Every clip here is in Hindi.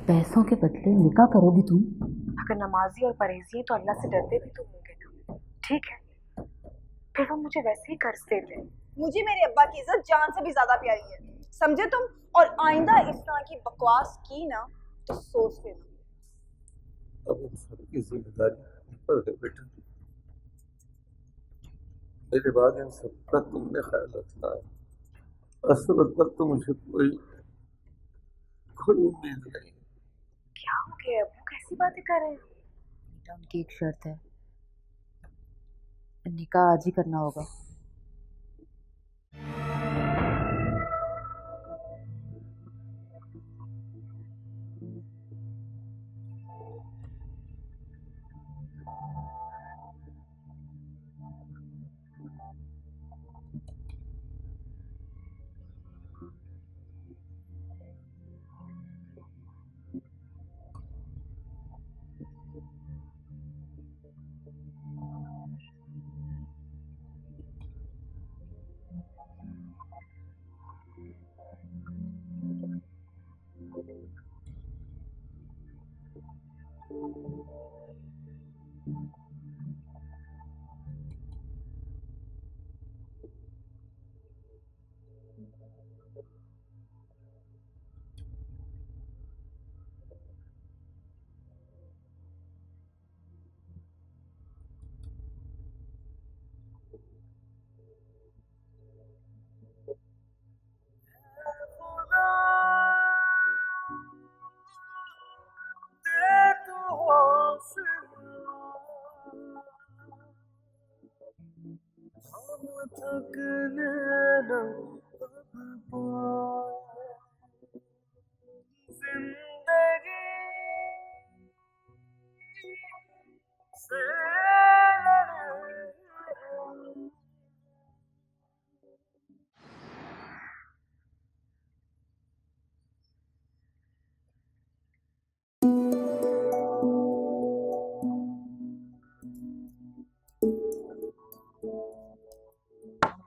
पैसों के बदले निकाह करोगी तुम? अगर नमाजी और परहेजी हैं तो अल्लाह से डरते भी तो होंगे ना। ठीक है, फिर वो मुझे वैसे ही कर्ज देते हैं। मुझे मेरे अब्बा की इज्जत जान से भी ज्यादा प्यारी है, समझे तुम? और आइंदा इस तरह की बकवास की ना तो सोच लेना। अब इन सबकी जिम्मेदारी तुम पर है बेटा। मेरे बाद इन सबका तुमने ख्याल रखना है। असल पर तो मुझे कोई कोई उम्मीद नहीं। क्या हो गया अबू, कैसी बातें कर रहे हैं? बेटा उनकी एक शर्त है, निकाह आज ही करना होगा।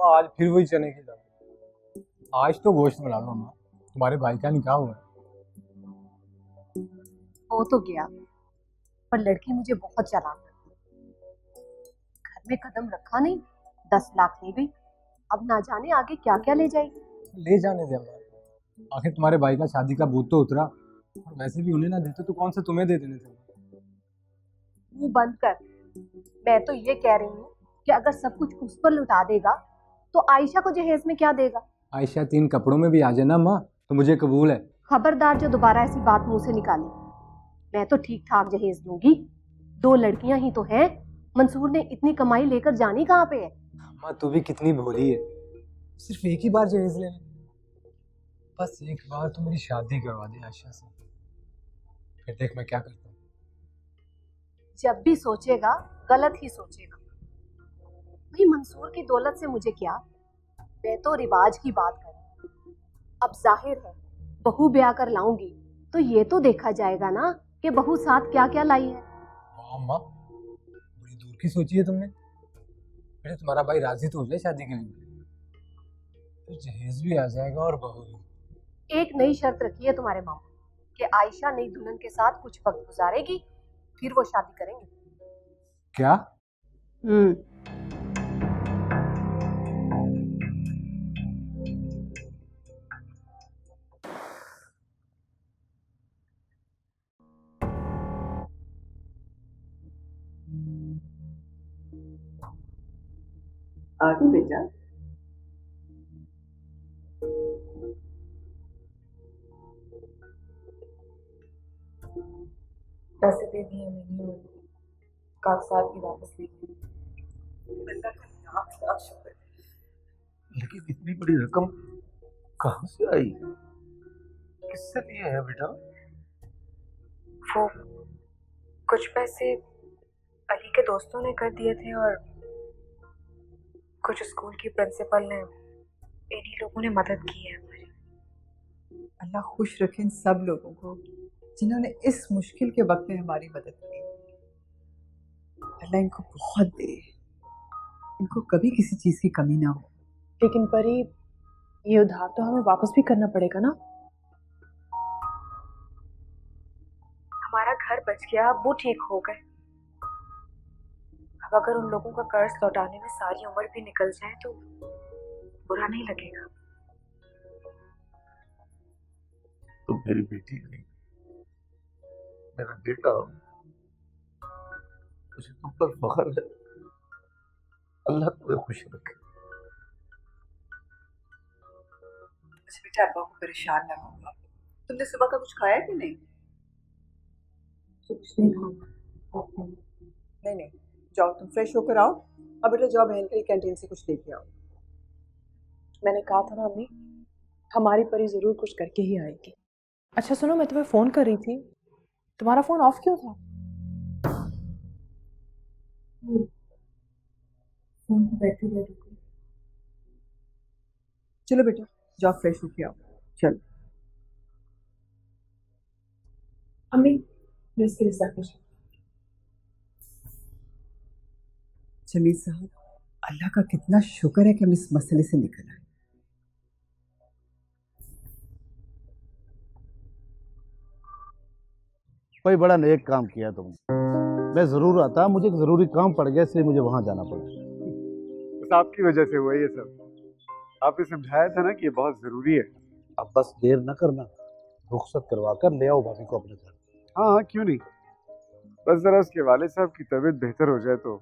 आज फिर वही चने की दाल। आज तो गोश्त बना लो अम्मा, तुम्हारे भाई का निकाह हुआ है। हो तो गया, पर लड़की मुझे बहुत चालाक लगती। घर में कदम रखा नहीं, 10 लाख ले गई। अब ना जाने आगे क्या क्या ले जाएगी। ले जाने दे अम्मा, आखिर तुम्हारे भाई का शादी का भूत तो उतरा, और वैसे भी उन्हें ना देते तो कौन सा तुम्हें दे देने थे। मुंह बंद कर। मैं तो ये कह रही हूँ कि अगर सब कुछ उस पर लुटा देगा तो आयशा को जहेज में क्या देगा? आयशा 3 कपड़ों में भी आ जाए ना अम्मा तो मुझे कबूल है। खबरदार जो दोबारा ऐसी बात मुंह से निकाली। मैं तो ठीक ठाक जहेज दूंगी। 2 लड़कियां ही तो हैं। मंसूर ने इतनी कमाई लेकर जानी कहाँ पे है? अम्मा तू भी कितनी भोली है, सिर्फ एक ही बार जहेज लेना, बस एक बार तो मेरी शादी करवा दे आयशा से, फिर देख मैं क्या करता हूँ। जब भी सोचेगा गलत ही सोचेगा। भाई मंसूर की दौलत से मुझे क्या, मैं तो रिवाज की बात कर रही हूँ। अब जाहिर है बहू ब्याह कर लाऊंगी तो ये तो देखा जाएगा ना कि बहू साथ क्या क्या लाई है। हाँ अम्मा, बड़ी दूर की सोची है तुमने। पहले तुम्हारा भाई राजी तो हो जाए शादी के लिए, तो जहेज भी आ जाएगा और बहू भी। एक नई शर्त रखी है तुम्हारे मामा कि आयशा नई दुल्हन के साथ कुछ वक्त गुजारेगी, फिर वो शादी करेंगे। क्या? आगे बेटा। पैसे दे दिए मैंने और कागजात भी वापस ले लिए। अल्लाह का लाख लाख शुक्र। लेकिन इतनी बड़ी रकम कहाँ से आई, किससे लिए है बेटा? वो कुछ पैसे अली के दोस्तों ने कर दिए थे और कुछ स्कूल की प्रिंसिपल ने, इन्हीं लोगों ने मदद की है हमारी। अल्लाह खुश रखे इन सब लोगों को जिन्होंने इस मुश्किल के वक्त में हमारी मदद की। अल्लाह इनको बहुत दे, इनको कभी किसी चीज की कमी ना हो। लेकिन परी, ये उधार तो हमें वापस भी करना पड़ेगा ना? घर बच गया, अब वो ठीक हो गए। अब अगर उन लोगों का कर्ज लौटाने में सारी उम्र भी निकल जाए तो बुरा नहीं लगेगा। तुम मेरी बेटी नहीं, मेरा बेटा हो। मुझे तुम पर फख्र है। अल्लाह तुम्हें खुश रखे। अच्छा बेटा, अब्बा को परेशान ना होगा। तुमने सुबह का कुछ खाया कि नहीं? कुछ नहीं खाऊंगा। नहीं नहीं, जाओ तुम फ्रेश होकर आओ। अब बेटा जाओ बहन के लिए कैंटीन से कुछ लेके आओ। मैंने कहा था ना अम्मी, हमारी परी जरूर कुछ करके ही आएगी। अच्छा सुनो, मैं तुम्हें फोन कर रही थी, तुम्हारा फोन ऑफ क्यों था? फोन की बैटरी डेड हो गई। चलो बेटा जाओ फ्रेश होके आओ। चलो अम्मी मैं इसके लिए सैक्रिफाइस। जमील साहब, अल्लाह का कितना शुक्र है कि हम इस मसले से निकल आए। कोई बड़ा नेक काम किया तुमने। मैं जरूर आता, मुझे एक जरूरी काम पड़ गया इसलिए मुझे वहां जाना पड़ा। बस आपकी वजह से हुआ ये सब। आपने समझाया था ना कि ये बहुत जरूरी है। अब बस देर न करना, रुखसत करवा कर ले आओ भाभी को अपने घर। हाँ हाँ क्यों नहीं, बस जरा उसके वाले साहब की तबीयत बेहतर हो जाए तो।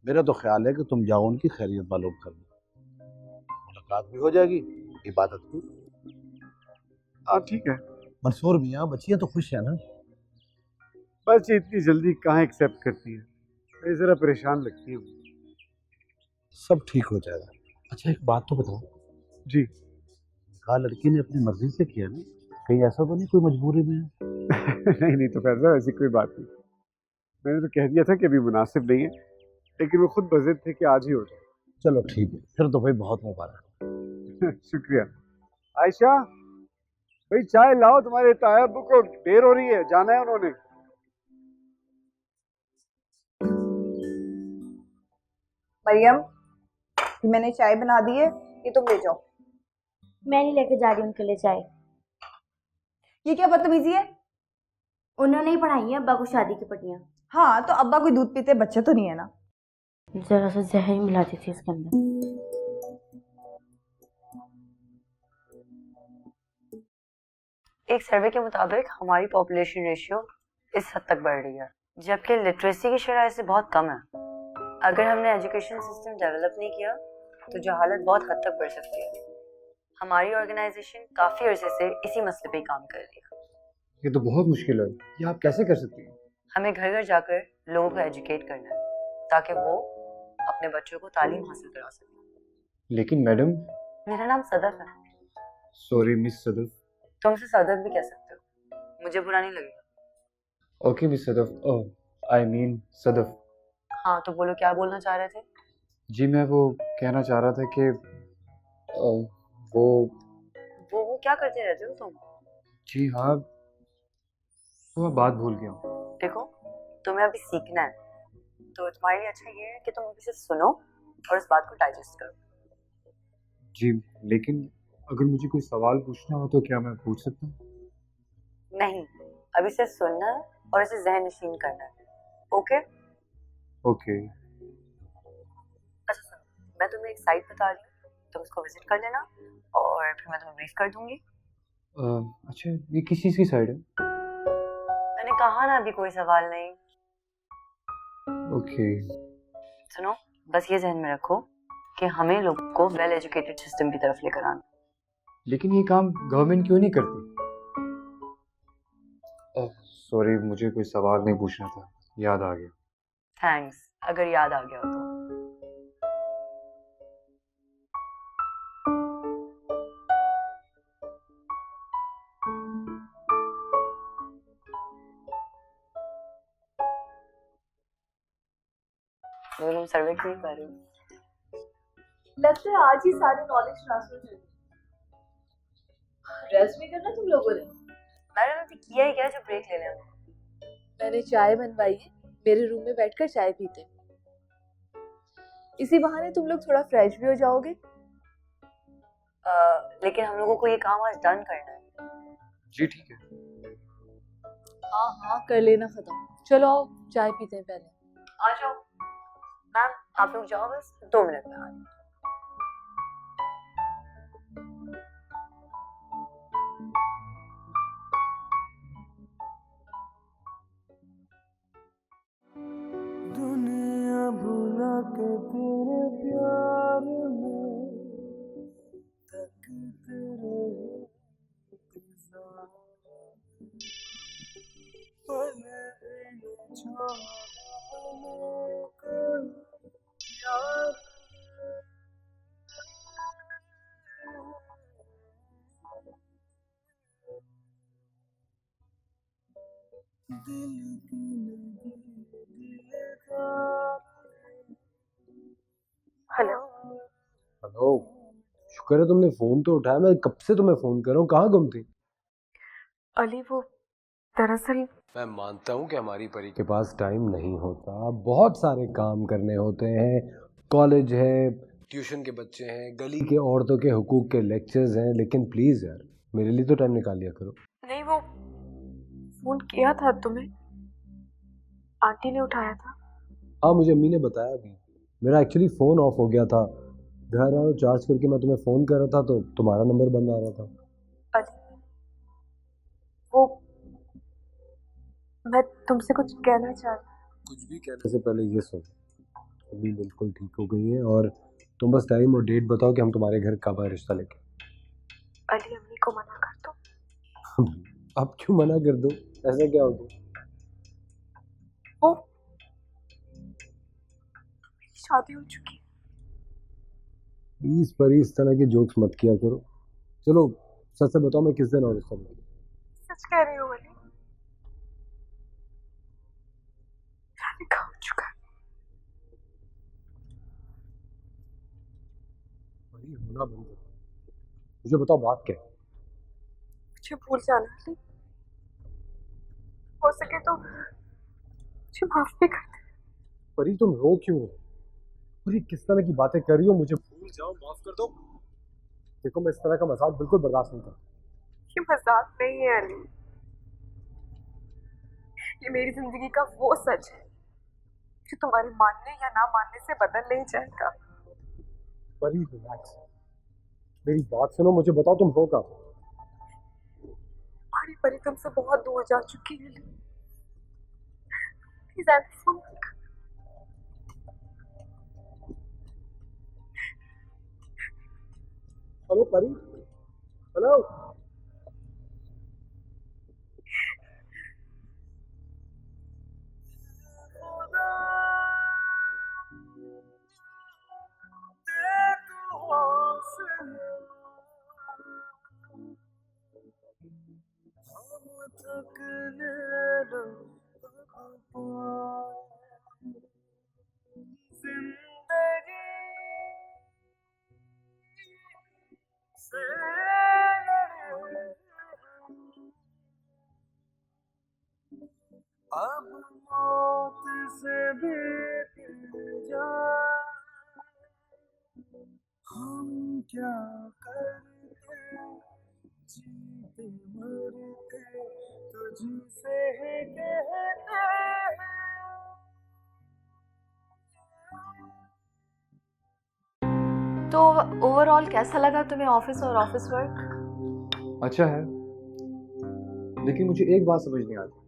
मेरा तो ख्याल है कि तुम जाओ उनकी खैरियत मालूम करना, मुलाकात भी हो जाएगी, इबादत भी। हाँ ठीक है। मंसूर मियाँ, बच्चियाँ तो खुश है ना? बस ये इतनी जल्दी कहाँ एक्सेप्ट करती है, ये जरा परेशान लगती है। सब ठीक हो जाएगा। अच्छा एक बात तो बताओ जी। कहा लड़की ने अपनी मर्जी से किया ना, कहीं ऐसा तो नहीं कोई मजबूरी में है? नहीं नहीं तो फैसला ऐसी कोई बात नहीं। मैंने तो कह दिया था कि अभी मुनासिब नहीं है, लेकिन वो खुद बज़िद थे कि आज ही हो जाए। चलो ठीक है, फिर तो भाई बहुत मुबारक। शुक्रिया। आयशा भाई चाय लाओ, तुम्हारे तायब को देर हो रही है, जाना है उन्होंने। मरियम, ये मैंने चाय बना दी है, ये तुम ले जाओ। मैं नहीं लेके जा रही उनके लिए चाय। ये क्या बदतमीजी है? उन्होंने ही पढ़ाई है अब्बा को शादी की पट्टियां। हाँ तो अब्बा कोई दूध पीते बच्चे तो नहीं है ना। जरा सा जहर ही मिला दी थी इसके अंदर। एक सर्वे के मुताबिक हमारी पॉपुलेशन रेशियो इस हद तक बढ़ रही है, जबकि लिटरेसी की शरह इससे बहुत कम है। अगर हमने एजुकेशन सिस्टम डेवलप नहीं किया तो जहालत बहुत हद तक बढ़ सकती है। हमारी ऑर्गेनाइजेशन काफ़ी अरसे से इसी मसले पे काम कर रही है। ये तो बहुत मुश्किल है, ये आप कैसे कर सकती हैं? हमें घर घर जाकर लोगों को एजुकेट करना है ताकि वो अपने बच्चों को तालीम हासिल करा सकें। लेकिन मैडम। मेरा नाम सदफ है। Sorry miss Sadaf. तुम उसे सदफ भी कह सकते हो, मुझे बुरा नहीं लगेगा। Okay miss Sadaf, I mean Sadaf. हाँ तो बोलो, क्या बोलना चाह रहे थे? जी मैं वो कहना चाह रहा था कि वो क्या करते रहते हो तुम? जी हाँ तो मैं बात भूल गया हूँ। देखो तुम्हें अभी सीखना है, तो तुम्हारे लिए अच्छा ये है कि तुम अभी से सुनो और इस बात को डाइजेस्ट करो। जी लेकिन अगर मुझे कोई सवाल पूछना हो तो क्या मैं पूछ सकता हूँ? नहीं, अभी से सुनना है और इसे ज़हन नशीन करना है। Okay okay. अच्छा सुनो, मैं तुम्हें एक साइट बता रही हूँ, तुम उसको विजिट कर लेना और फिर मैं तुम्हें ब्रीफ कर दूंगी। अच्छा ये किस चीज़ की साइड है? मैंने कहा ना अभी कोई सवाल नहीं। ओके। सुनो, बस ये जहन में रखो कि हमें लोगों को वेल एजुकेटेड सिस्टम की तरफ लेकर आना। लेकिन ये काम गवर्नमेंट क्यों नहीं करती? सॉरी मुझे कोई सवाल नहीं पूछना था, याद आ गया। थैंक्स, अगर याद आ गया हो तो। तुम सर्वे क्यों कर रही हो? लगता है आज ही सारे नॉलेज ट्रांसफर कर रेस्ट भी करना तुम लोगों ने। मैंने तो किया ही क्या, जो ब्रेक ले लें। मैंने चाय बनवाई है, मेरे रूम में बैठकर चाय पीते, इसी बहाने तुम लोग थोड़ा फ्रेश भी हो जाओगे। लेकिन हम लोगों को ये काम आज डन करना है। जी ठीक है। हाँ हाँ कर लेना खत्म। चलो आओ चाय पीते हैं पहले। आ जाओ मैम, आप लोग जाओ, बस 2 मिनट में आ रही हूँ। दुनिया भुला के तेरे प्यार में तकते रहे इंतजार, पले न छोड़ने को यार। दिल की लगी दिलदार। हेलो। हेलो, शुक्र है तुमने फोन तो उठाया। मैं कब से तुम्हें फोन कर रहा हूँ, कहाँ गुम थी? अली वो दरअसल मैं मानता हूँ कि हमारी परी के पास टाइम नहीं होता, बहुत सारे काम करने होते हैं, कॉलेज है, ट्यूशन के बच्चे हैं, गली के औरतों के हुकूक के लेक्चर्स हैं, लेकिन प्लीज़ यार मेरे लिए तो टाइम निकाल लिया करो। नहीं, वो फोन किया था तुम्हें, आंटी ने उठाया था। हाँ मुझे अम्मी ने बताया अभी, मेरा एक्चुअली फ़ोन ऑफ हो गया था, घर आया चार्ज करके मैं तुम्हें फ़ोन कर रहा था तो तुम्हारा नंबर बंद आ रहा था। अली वो मैं तुमसे कुछ कहना चाहती। कुछ भी कहने से पहले ये सुन, अम्मी बिल्कुल ठीक हो गई है और तुम बस टाइम और डेट बताओ कि हम तुम्हारे घर कब आए रिश्ता लेके। अली अम्मी को मना कर दो। अब क्यों मना कर दो, ऐसा क्या हो गया? वो मेरी शादी हो चुकी है। प्लीज परी इस तरह के जोक्स मत किया करो। चलो सच से बताओ, मैं किस दिन और रिश्ता लेके? सच कह रही हूँ अली, शादी का हो चुका है। परी होना बंद करो, मुझे बताओ बात क्या है? मुझे भूल जाना अली, हो सके तो मुझे माफ भी कर दे। परी तुम रो क्यों? परी किस तरह की बातें कर रही हो? मुझे भूल जाओ, माफ कर दो। देखो मैं इस तरह का मजाक बिल्कुल बर्दाश्त नहीं करता। ये मजाक नहीं है अली, ये मेरी जिंदगी का वो सच है जो तुम्हारे मानने या ना मानने से बदल नहीं जाएगा। परी रिलैक्स, मेरी बात सुनो, मुझे बताओ तुम रो कब? हमारी परी तुमसे बहुत दूर जा चुकी है अली, प्लीज आगे फोन मत कर। हेलो परी, हेलो। अब मौत से भी जाए हम क्या करते, जीते मरते तुझसे ही कहते हैं। तो ओवरऑल कैसा लगा तुम्हें ऑफिस और ऑफिस वर्क? अच्छा है, लेकिन मुझे एक बात समझ नहीं आती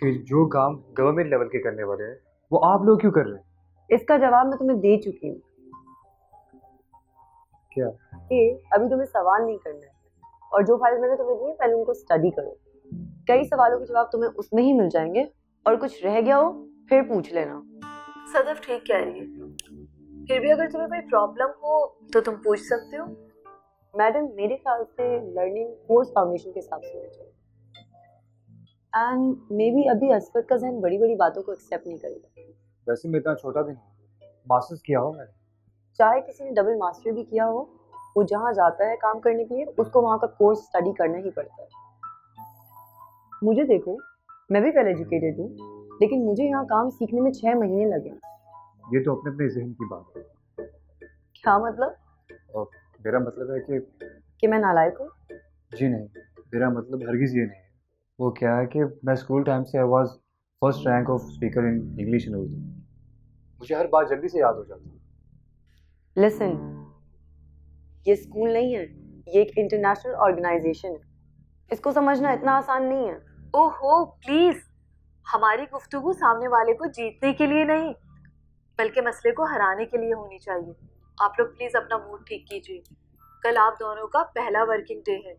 कि जो काम गवर्नमेंट लेवल के करने वाले हैं वो आप लोग क्यों कर रहे हैं? इसका जवाब मैं तुम्हें दे चुकी हूँ क्या? कि अभी तुम्हें सवाल नहीं करना है, और जो फाइल मैंने तुम्हें दी है पहले उनको स्टडी करो। कई सवालों के जवाब तुम्हें उसमें ही मिल जाएंगे, और कुछ रह गया हो फिर पूछ लेना। सदफ ठीक कह रही है, फिर भी अगर तुम्हें कोई प्रॉब्लम हो तो तुम पूछ सकते हो। मैडम मेरे ख्याल से लर्निंग कोर्स फाउंडेशन के हिसाब से होनी चाहिए, एंड मे बी अभी असफर का जहन बड़ी बड़ी बातों को एक्सेप्ट नहीं करेगा। वैसे मैं इतना छोटा भी नहीं, मास्टर्स किया हो मैंने। चाहे किसी ने डबल मास्टर भी किया हो, वो जहाँ जाता है काम करने के लिए उसको वहाँ का कोर्स स्टडी करना ही पड़ता है। मुझे देखो, मैं भी वेल एजुकेटेड हूँ, लेकिन मुझे यहाँ काम सीखने में 6 महीने लगे। ये तो अपने अपने जहन की बात है। क्या मतलब? और मेरा मतलब है कि मैं नालायक हूँ? जी नहीं, मेरा मतलब हरगिज ये नहीं है वो क्या है कि मैं स्कूल टाइम से I was first rank of speaker in English and Urdu. मुझे हर बात जल्दी से याद हो जाती है। लिसन, ये स्कूल नहीं है, ये एक इंटरनेशनल ऑर्गेनाइजेशन है। इसको समझना इतना आसान नहीं है। ओहो प्लीज, हमारी गुफ्तगू सामने वाले को जीतने के लिए नहीं बल्कि मसले को हराने के लिए होनी चाहिए। आप लोग प्लीज अपना मूड ठीक कीजिए। कल आप दोनों का पहला वर्किंग डे है।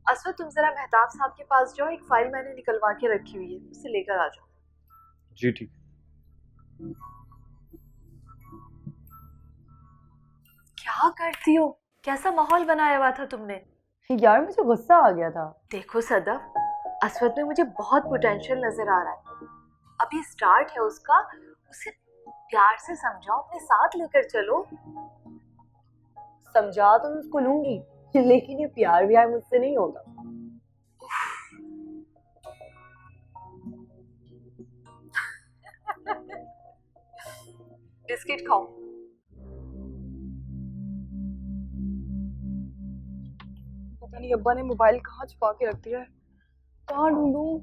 असवद, तुम जरा मेहताब साहब के पास जाओ, एक फाइल मैंने निकलवा के रखी हुई है, उसे लेकर आ जाओ। जी ठीक। क्या करती हो? कैसा माहौल बनाया हुआ था तुमने? यार मुझे गुस्सा आ गया था। देखो सदफ, असवद में मुझे बहुत पोटेंशियल नजर आ रहा है। अभी स्टार्ट है उसका, उसे प्यार से समझाओ, अपने साथ लेकर चलो। समझा तो मैं उसको लूंगी, लेकिन ये प्यार व्यार मुझसे नहीं होगा। बिस्किट खाओ। पता नहीं अब्बा ने मोबाइल कहाँ छुपा के रख दिया है, कहाँ ढूंढूं?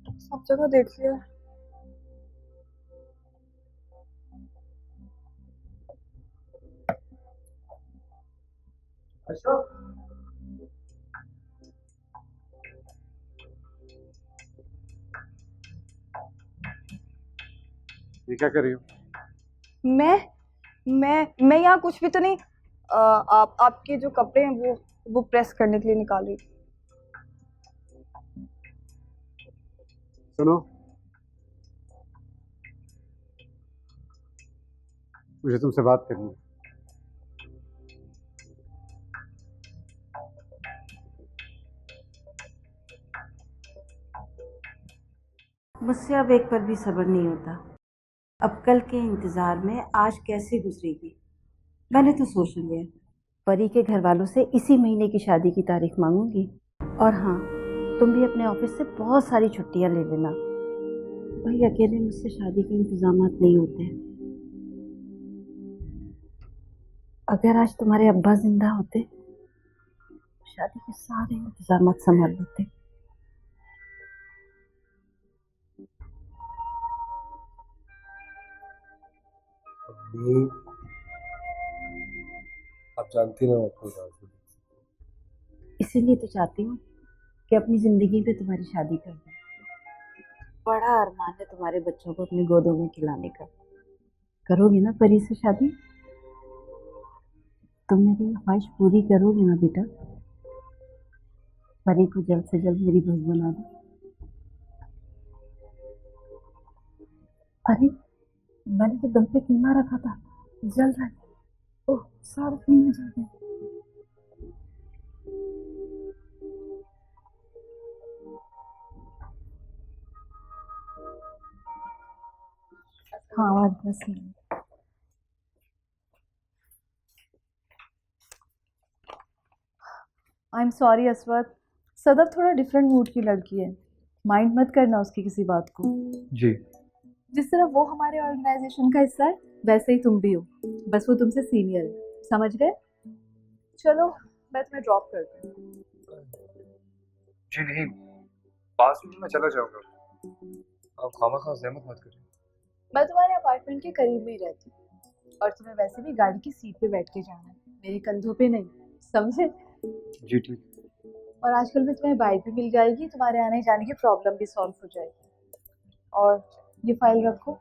सब जगह देख लिया है। अच्छा, ये क्या कर रही हो? मैं यहाँ कुछ भी तो नहीं। आप आपके जो कपड़े हैं वो प्रेस करने के लिए निकाल रही। सुनो, मुझे तुमसे बात करनी है। मुझसे अब एक पर भी सब्र नहीं होता। अब कल के इंतज़ार में आज कैसे गुजरेगी। मैंने तो सोच लिया है, परी के घर वालों से इसी महीने की शादी की तारीख मांगूंगी। और हाँ, तुम भी अपने ऑफिस से बहुत सारी छुट्टियां ले लेना। भाई अकेले मुझसे शादी के इंतजामात नहीं होते हैं। अगर आज तुम्हारे अब्बा जिंदा होते, शादी के सारे इंतजामात संभाल लेते। आप जानती ना आपको बात। इसीलिए तो चाहती हूँ कि अपनी जिंदगी में तुम्हारी शादी कर दूँ। बड़ा अरमान है तुम्हारे बच्चों को अपनी गोदों में खिलाने का। करोगे ना परी से शादी? तुम मेरी ख्वाहिश पूरी करोगे ना बेटा? परी को जल्द से जल्द मेरी बहू बना दो। अरे मैंने तो दम पे कीमा रखा था, जल रहा है। ओह, सारा कीमा जल गया। हाँ आवाज बस नहीं। आई एम सॉरी असवद, सदफ थोड़ा डिफरेंट मूड की लड़की है, माइंड मत करना उसकी किसी बात को। जी। जिस तरह वो हमारे ऑर्गेनाइजेशन का हिस्सा है वैसे ही तुम भी हो, बस वो तुमसे सीनियर है, समझ गए? चलो मैं तुम्हें ड्रॉप करती हूँ। जी नहीं, 5 मिनट में चला जाऊंगा। आप खामखा ज़हमत मत करिए। मैं तुम्हारे अपार्टमेंट के करीब में ही रहती हूँ और तुम्हें वैसे भी गाड़ी की सीट पे बैठ के जाना है, मेरे कंधों पे नहीं, समझे? जी ठीक। और आजकल में तुम्हें बाइक भी मिल जाएगी, तुम्हारे आने जाने की प्रॉब्लम भी सॉल्व हो जाएगी। और ये फाइल रखो,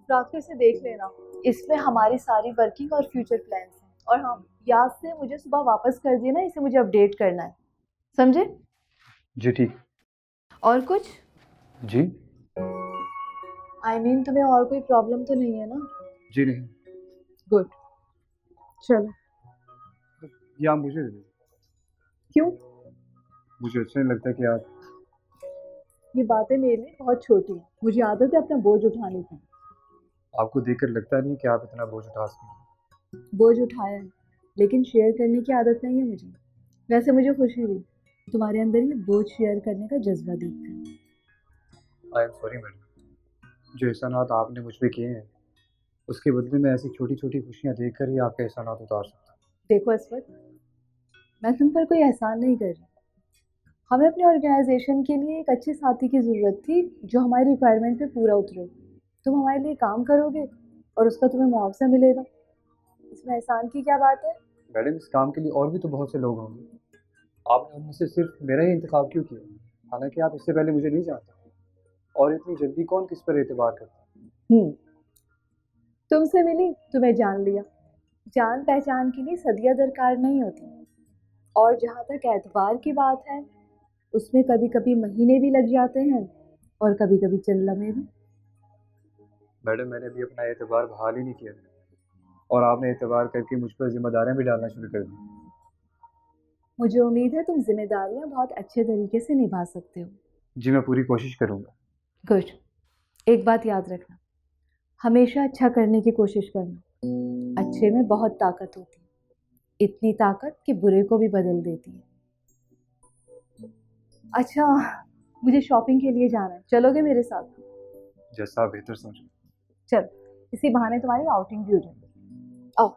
रात को इसे देख लेना, इसमें हमारी सारी वर्किंग और फ्यूचर प्लान्स हैं। और हाँ, याद से मुझे सुबह वापस कर देना, इसे मुझे अपडेट करना है, समझे? जी ठीक। और कुछ? जी आई मीन तुम्हें और कोई प्रॉब्लम तो नहीं है ना? जी नहीं। गुड, चलो। ये आप मुझे दे दीजिए। क्यों? मुझे अच्छा नहीं लगता कि आप। ये बातें मेरे लिए बहुत छोटी हैं, मुझे आदत है अपना बोझ उठाने की। आपको देखकर लगता नहीं कि आप इतना बोझ उठा सकते। बोझ उठाया है, लेकिन शेयर करने की आदत नहीं है मुझे। वैसे मुझे खुशी हुई तुम्हारे अंदर ये बोझ शेयर करने का जज्बा देखकर। आई एम सॉरी मैडम, जो एहसानात आपने मुझ पे किए हैं उसके बदले में ऐसी छोटी छोटी खुशियाँ देखकर ही आपके एहसानात उतार सकता हूँ। देखो असवद, मैं तुम पर कोई एहसान नहीं कर रही। हमें अपने ऑर्गेनाइजेशन के लिए एक अच्छे साथी की ज़रूरत थी जो हमारी रिक्वायरमेंट पे पूरा उतरे। तुम हमारे लिए काम करोगे और उसका तुम्हें मुआवजा मिलेगा। इसमें एहसान की क्या बात है? मैडम, इस काम के लिए और भी तो बहुत से लोग होंगे, आपने उनमें से सिर्फ मेरा ही इंतखाब क्यों किया? हालांकि आप इससे पहले मुझे नहीं जानते, और इतनी जल्दी कौन किस पर एतबार करता है? तुमसे मिली, तुम्हें जान लिया। जान पहचान के लिए सदियां दरकार नहीं होती। और जहाँ तक एतबार की बात है, उसमें कभी कभी महीने भी लग जाते हैं और कभी कभी चंद लम्हे भी। मैडम, मैंने अभी अपना एतबार बहाल ही नहीं किया, और आपने एतबार करके मुझ पर जिम्मेदारियां भी डालना शुरू कर दी। मुझे उम्मीद है तुम जिम्मेदारियां बहुत अच्छे तरीके से निभा सकते हो। जी, मैं पूरी कोशिश करूंगा। गुड। एक बात याद रखना, हमेशा अच्छा करने की कोशिश करना। अच्छे में बहुत ताकत होती है, इतनी ताकत कि बुरे को भी बदल देती है। अच्छा, मुझे शॉपिंग के लिए जाना है, चलोगे मेरे साथ? जैसा आप बेहतर समझो। चलो, इसी बहाने तुम्हारी आउटिंग भी हो जाएगी। आओ।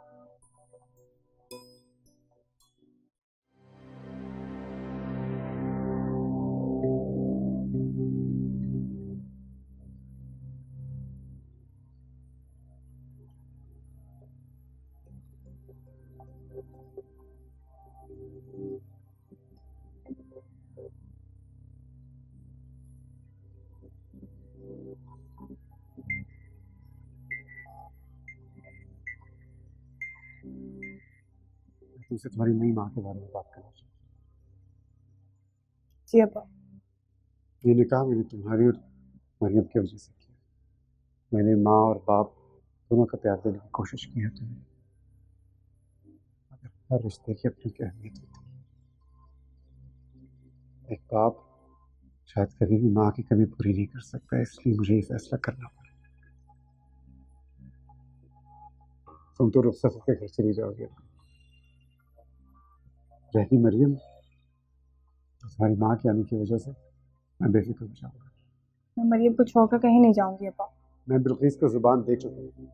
तुमसे तुम्हारी नई माँ के बारे में बात करना चाहता जी अब्बा। हूँ। ये निकाह मैंने तुम्हारी और मरियम की वजह से किया। मैंने माँ और बाप दोनों का प्यार देने की कोशिश की है तुम्हें, मगर हर रिश्ते की अपनी अहमियत होती है। एक बाप शायद कभी भी माँ की कमी पूरी नहीं कर सकता, इसलिए मुझे ये फैसला करना पड़ा। तुम तो रुखसत होकर घर चली जाओगे, रही मरियम तो तुम्हारी माँ के आने की वजह से मैं बेफिक्र हो जाऊंगा। मैं मरियम को छोड़कर कहीं नहीं जाऊंगी अब्बा। मैं बिल्किस को जुबान दे चुका हूँ।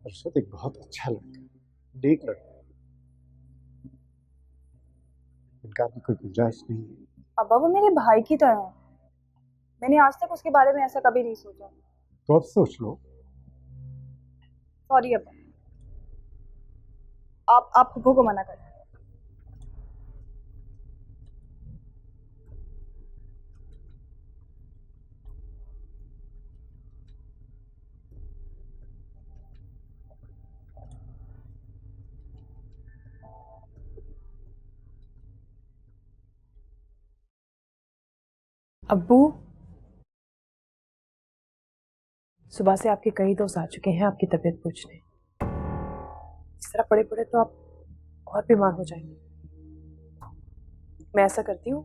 अरशद एक बहुत अच्छा लड़का है, नेक लड़का है, इनकार की कोई गुंजाइश नहीं है। अब्बा वो मेरे भाई की तरह है, मैंने आज तक उसके बारे में ऐसा कभी नहीं सोचा। तो अब सोच लो। सॉरी अब्बा, आप फूफो को मना करें। अब्बू, सुबह से आपके कई दोस्त आ चुके हैं आपकी तबीयत पूछने। इस तरह पड़े पड़े तो आप और बीमार हो जाएंगे। मैं ऐसा करती हूँ,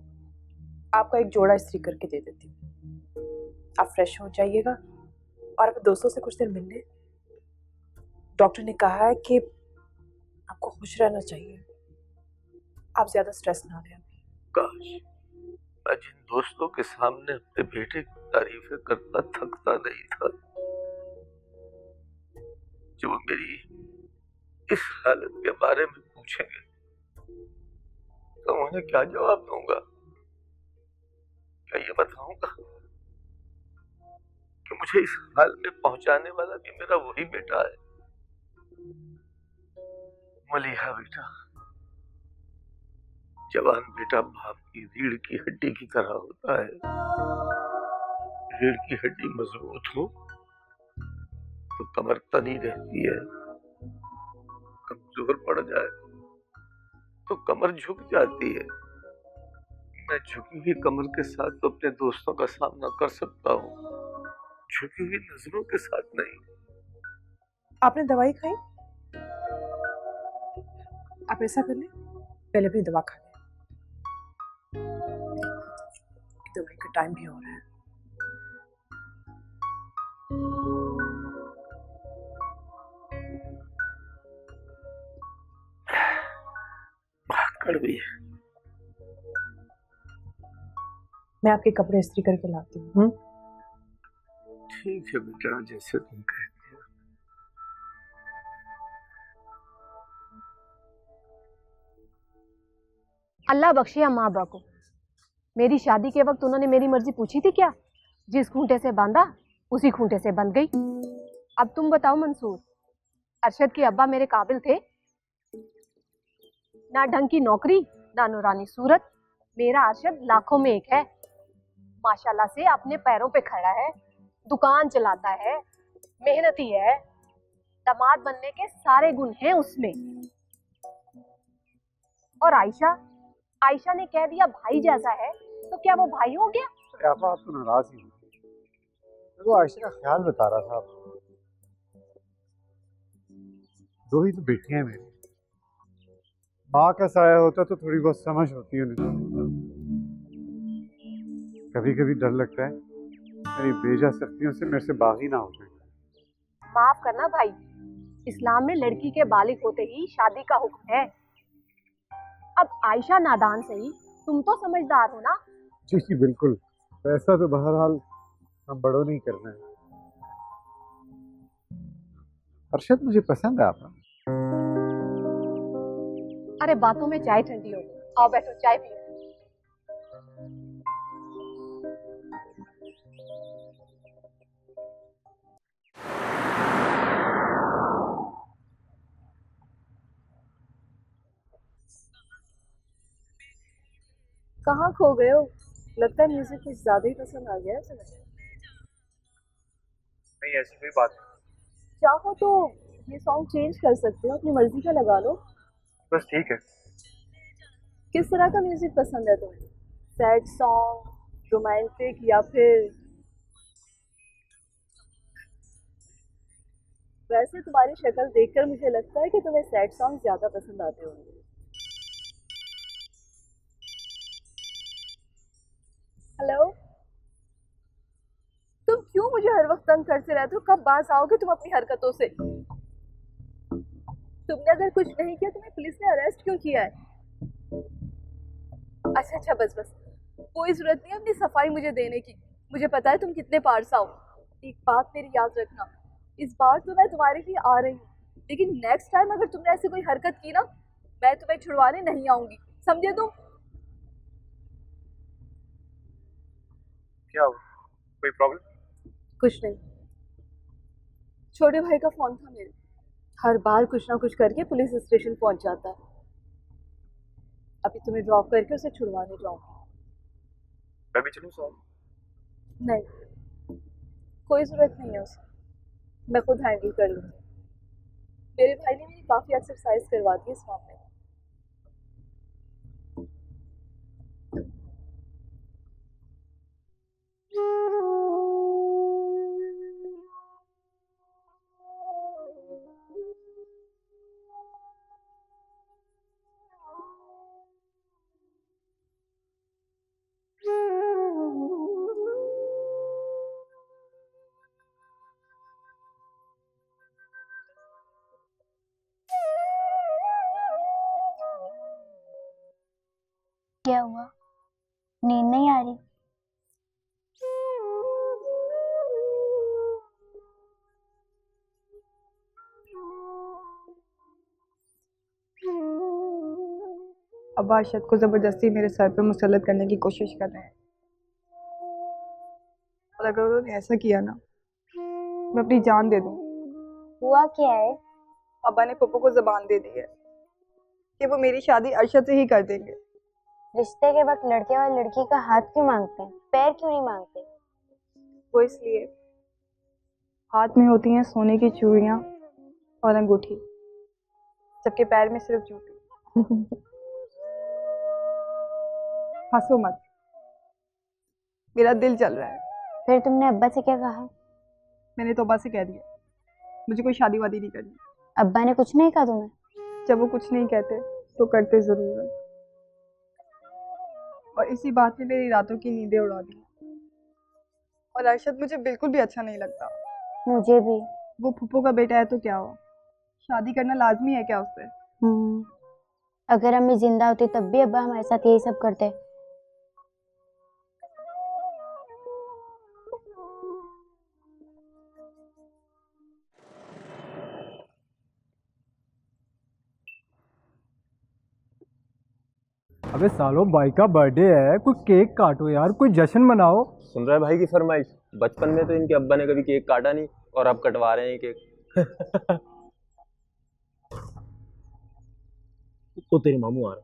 आपका एक जोड़ा इस्त्री करके दे देती हूँ। आप फ्रेश हो जाइएगा और अपने दोस्तों से कुछ देर मिल लें। डॉक्टर ने कहा है कि आपको खुश रहना चाहिए, आप ज्यादा स्ट्रेस ना लें। काश मैं जिन दोस्तों के सामने अपने बेटे की तारीफें करता थकता नहीं था, जो मेरी इस हालत के बारे में पूछेंगे तो उन्हें क्या जवाब दूंगा? क्या ये बताऊंगा कि मुझे इस हाल में पहुंचाने वाला भी मेरा वही बेटा है? मलिहा बेटा, जवान बेटा बाप की रीढ़ की हड्डी की तरह होता है। रीढ़ की हड्डी मजबूत हो तो कमर तनी रहती है, कमजोर पड़ जाए तो कमर झुक जाती है। मैं झुकी हुई कमर के साथ तो अपने दोस्तों का सामना कर सकता हूँ, झुकी हुई नजरों के साथ नहीं। आपने दवाई खाई? आप ऐसा कर लें, पहले अपनी दवा खा लें। दवाई का टाइम भी हो रहा है। बात कड़वी है। मैं आपके कपड़े इस्त्री करके लाती हूँ। ठीक है बेटा, जैसे तुम कहती हो। अल्लाह बख्शे अम्मा अब्बा को। मेरी शादी के वक्त उन्होंने मेरी मर्जी पूछी थी क्या? जिस खूंटे से बांधा उसी खूंटे से बंध गई। अब तुम बताओ मंसूर, अरशद के अब्बा मेरे काबिल थे? ना ढंग की नौकरी, ना नूरानी सूरत। मेरा अरशद लाखों में एक है। माशाल्लाह से अपने पैरों पे खड़ा है, दुकान चलाता है, मेहनती है। दामाद बनने के सारे गुण हैं उसमें। और आयशा, आयशा ने कह दिया भाई जैसा है, तो क्या वो भाई हो गया? आफा, आप तो नाराज ही हो। मैं तो आयशा का ख्याल बता रहा था आपको। दो ही तो बेटियां हैं मेरी। माँ का साया होता तो थोड़ी बहुत समझ होती है उन्हें। कभी कभी डर लगता है मेरी बेजा सख्तियों से मेरे से बागी ना हो जाए। माफ करना भाई, इस्लाम में लड़की के बालिग होते ही शादी का हुक्म है। अब आयशा नादान सही, तुम तो समझदार हो ना? जी जी बिल्कुल, ऐसा तो बहरहाल हम बड़ों नहीं करना है। अरशद मुझे पसंद है आपका। अरे बातों में चाय ठंडी हो गई, आओ बैठो चाय पियो। कहाँ खो गए हो? लगता है म्यूजिक कुछ ज्यादा ही पसंद आ गया है तुम्हें। नहीं, ऐसी कोई बात नहीं। चाहो तो ये सॉन्ग चेंज कर सकते हो, अपनी मर्जी का लगा लो। बस ठीक है। किस तरह का म्यूजिक पसंद है तुम्हें? सैड सॉन्ग, रोमांटिक, या फिर? वैसे तुम्हारी शक्ल देखकर मुझे लगता है कि तुम्हें सैड सॉन्ग ज्यादा पसंद आते होंगे। हेलो, तुम क्यों मुझे हर वक्त तंग करते रहते हो? कब बाज आओगे तुम अपनी हरकतों से? तुमने अगर कुछ नहीं किया, तुम्हें पुलिस ने अरेस्ट क्यों किया है? अच्छा अच्छा, बस बस, कोई जरूरत नहीं है अपनी सफाई मुझे देने की। मुझे पता है तुम कितने पारसा हो। एक बात मेरी याद रखना, इस बार तो मैं तुम्हारे लिए आ रही हूँ, लेकिन नेक्स्ट टाइम अगर तुमने ऐसी कोई हरकत की ना, मैं तुम्हें छुड़वाने नहीं आऊंगी, समझे तुम? क्या हुआ? कोई प्रॉब्लम? कुछ नहीं, छोटे भाई का फोन था मेरे। हर बार कुछ ना कुछ करके पुलिस स्टेशन पहुंच जाता है। अभी तुम्हें ड्रॉप करके उसे छुड़वाने जाऊंगी। मैं भी चलूं साथ? नहीं, कोई जरूरत नहीं है उसे, मैं खुद हैंडल कर लूंगी। मेरे भाई ने मेरी काफी एक्सरसाइज करवा दी इस मामले में। क्या हुआ? नींद नहीं आ रही? अब अरशद को जबरदस्ती मेरे सर पे मुसल्लत करने की कोशिश कर रहे हैं, और अगर उन्होंने ऐसा किया ना, मैं अपनी जान दे दूँ। हुआ क्या है? अब्बा ने पप्पू को जबान दे दी है कि वो मेरी शादी अरशद से ही कर देंगे। रिश्ते के वक्त लड़के और लड़की का हाथ क्यों मांगते हैं, पैर क्यों नहीं मांगते? वो इसलिए, हाथ में होती हैं सोने की चूड़ियाँ और अंगूठी, जबकि पैर में सिर्फ जूती। हंसो मत, मेरा दिल चल रहा है। फिर तुमने अब्बा से क्या कहा? मैंने तो अब्बा से कह दिया मुझे कोई शादी वादी नहीं करनी। अब्बा ने कुछ नहीं कहा तुम्हें? जब वो कुछ नहीं कहते तो करते जरूर है, और इसी बात ने मेरी रातों की नींदें उड़ा दी। और अरशद मुझे बिल्कुल भी अच्छा नहीं लगता। मुझे भी। वो फूफो का बेटा है तो क्या हुआ, शादी करना लाजमी है क्या उससे? अगर अम्मी जिंदा होती तब भी अब्बा हमारे साथ यही सब करते। अबे सालो भाई का बर्थडे है, कोई केक काटो यार, कोई जश्न मनाओ। सुन रहा है भाई की फरमाइश? बचपन में तो इनके अब्बा ने कभी केक काटा नहीं और अब कटवा रहे हैं केक। तो तेरे मामू आ रहे।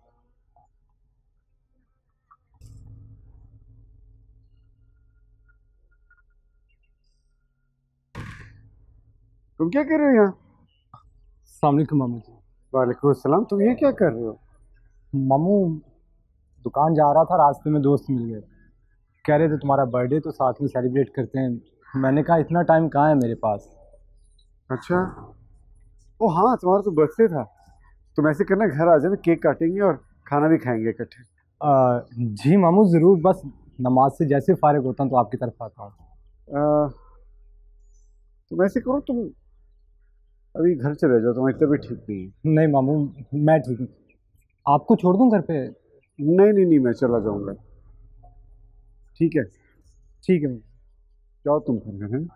तुम क्या कर रहे हो यहाँ? अस्सलाम वालेकुम मामू जी। वालेकुम अस्सलाम। तुम ये क्या कर रहे हो? मामू दुकान जा रहा था, रास्ते में दोस्त मिल गए, कह रहे थे तुम्हारा बर्थडे तो साथ में सेलिब्रेट करते हैं। मैंने कहा इतना टाइम कहाँ है मेरे पास। अच्छा, ओ हाँ, तुम्हारा तो बर्थडे था। तुम ऐसे करना, घर आ जाना, केक काटेंगे और खाना भी खाएंगे इकट्ठे। जी मामू ज़रूर, बस नमाज से जैसे फारिग होता हूँ तो आपकी तरफ आता हूँ। तुम ऐसे करो, तुम अभी घर चले जाओ, तुम्हारी तबीयत ठीक नहीं है। नहीं मामू, मैं ठीक हूँ, आपको छोड़ दूँ घर पे? नहीं नहीं नहीं, मैं चला जाऊँगा। ठीक है? ठीक है। जाओ तुम घर में।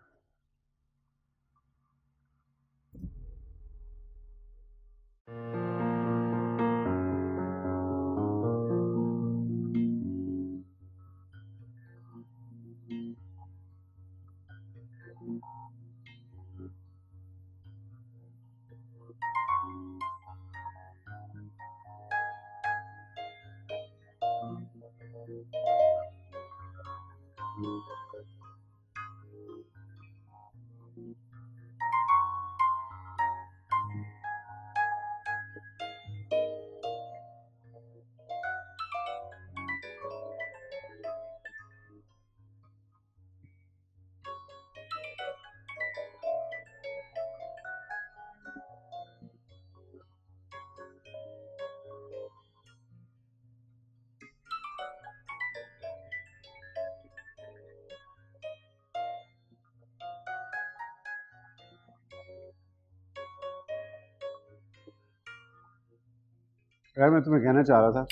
यार मैं तुम्हें कहना चाह रहा था,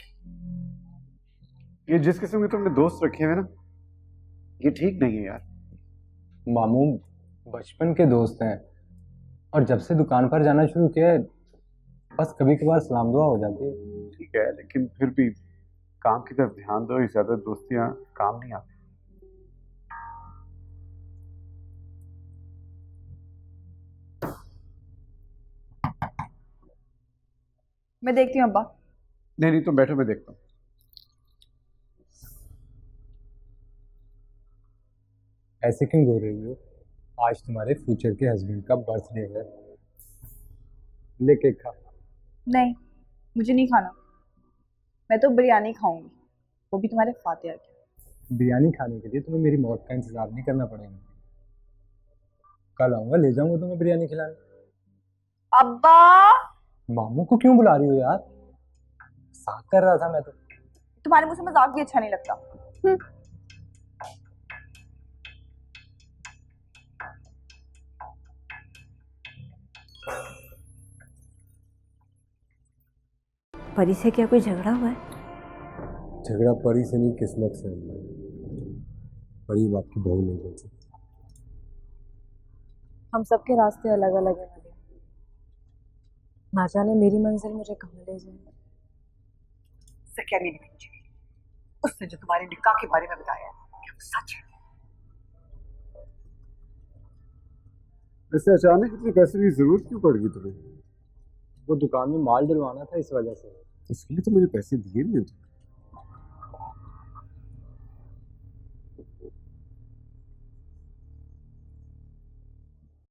ये जिस किस्म के तुमने दोस्त रखे हुए ना, ये ठीक नहीं है यार। मामू बचपन के दोस्त हैं और जब से दुकान पर जाना शुरू किया है बस कभी कभार सलाम दुआ हो जाती है। ठीक है, लेकिन फिर भी काम की तरफ ध्यान दो, इस ज्यादा दोस्तियां काम नहीं आती। मैं देखती हूँ अब्बा। नहीं नहीं, तुम बैठो, मैं देखता हूँ। ऐसे क्यों बोल रही हो? आज तुम्हारे फ्यूचर के हस्बैंड का बर्थडे है, ले केक खा। नहीं, मुझे नहीं खाना। मैं तो बिरयानी खाऊंगी, वो भी तुम्हारे फातिहा की। बिरयानी खाने के लिए तुम्हें मेरी मौत का इंतजार नहीं करना पड़ेगा। कल आऊंगा, ले जाऊंगा तुम्हें बिरयानी खिलाने। अब्बा! मामू को क्यों बुला रही हो यार? मजाक कर रहा था मैं तो। तुम्हारे मुझे मजाक भी अच्छा नहीं लगता। परी से क्या कोई झगड़ा हुआ है? झगड़ा परी से नहीं, किस्मत से। परी बाप की बहू नहीं बन सकती। हम सबके रास्ते अलग अलग हैं नदिया। ना जाने मेरी मंजिल मुझे कहाँ ले जाए। सख्या नहीं निकली, उसने जो तुम्हारे निकाह के बारे में बताया क्या वो सच है? वैसे अचानक इतने पैसे की जरूरत क्यों पड़ गई तुम्हें? वो दुकान में माल डलवाना था, इस वजह से। उसके लिए तो मैंने पैसे दिए नहीं थे।